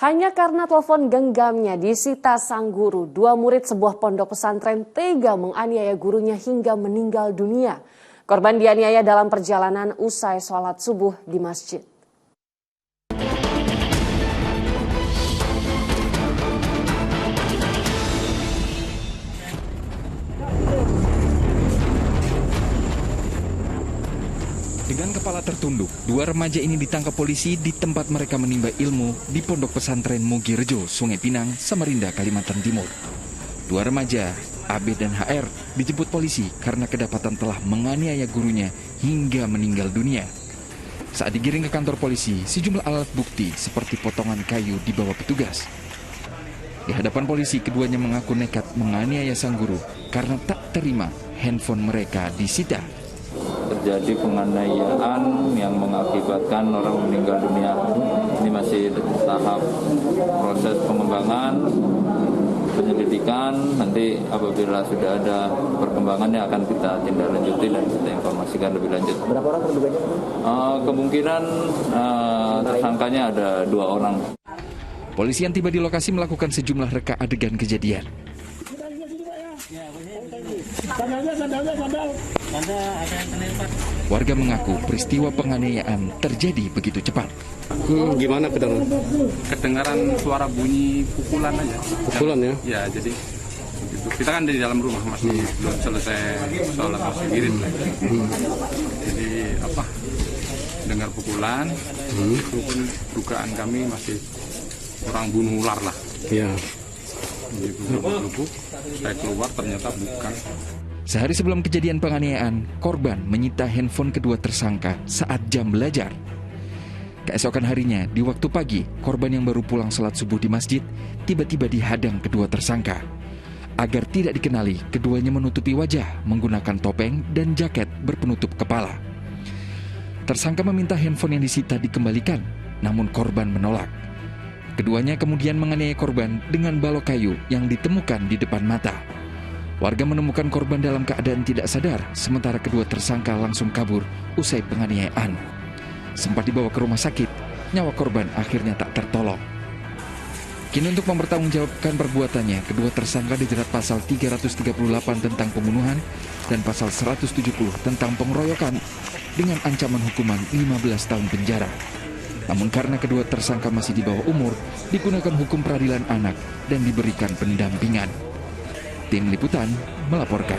Hanya karena telepon genggamnya disita sang guru, dua murid sebuah pondok pesantren tega menganiaya gurunya hingga meninggal dunia. Korban dianiaya dalam perjalanan usai sholat subuh di masjid. Dengan kepala tertunduk, dua remaja ini ditangkap polisi di tempat mereka menimba ilmu di Pondok Pesantren Mugirejo, Sungai Pinang, Samarinda, Kalimantan Timur. Dua remaja, AB dan HR, dijemput polisi karena kedapatan telah menganiaya gurunya hingga meninggal dunia. Saat digiring ke kantor polisi, sejumlah alat bukti seperti potongan kayu dibawa petugas. Di hadapan polisi, keduanya mengaku nekat menganiaya sang guru karena tak terima handphone mereka disita. Terjadi penganiayaan yang mengakibatkan orang meninggal dunia. Ini masih tahap proses pengembangan, penyelidikan. Nanti apabila sudah ada perkembangannya akan kita tindak lanjuti dan kita informasikan lebih lanjut. Berapa orang terduganya? Kemungkinan tersangkanya ada 2 orang. Polisi yang tiba di lokasi melakukan sejumlah reka adegan kejadian. Warga mengaku peristiwa penganiayaan terjadi begitu cepat. Gimana kedengaran? Kedengaran suara bunyi pukulan aja. Pukulan ya? Ya, jadi kita kan di dalam rumah masih belum selesai sholat maghrib. Jadi dengar pukulan, itu pun dugaan kami masih orang bunuh ular lah. Iya. Lubuk-lubuk, saya keluar ternyata bukan. Sehari sebelum kejadian penganiayaan, korban menyita handphone kedua tersangka saat jam belajar. Keesokan harinya, di waktu pagi, korban yang baru pulang sholat subuh di masjid tiba-tiba dihadang kedua tersangka. Agar tidak dikenali, keduanya menutupi wajah menggunakan topeng dan jaket berpenutup kepala. Tersangka meminta handphone yang disita dikembalikan, namun korban menolak. Keduanya kemudian menganiaya korban dengan balok kayu yang ditemukan di depan mata. Warga menemukan korban dalam keadaan tidak sadar, sementara kedua tersangka langsung kabur usai penganiayaan. Sempat dibawa ke rumah sakit, nyawa korban akhirnya tak tertolong. Kini untuk mempertanggungjawabkan perbuatannya, kedua tersangka dijerat pasal 338 tentang pembunuhan dan pasal 170 tentang pengeroyokan dengan ancaman hukuman 15 tahun penjara. Namun karena kedua tersangka masih di bawah umur, digunakan hukum peradilan anak dan diberikan pendampingan. Tim Liputan melaporkan.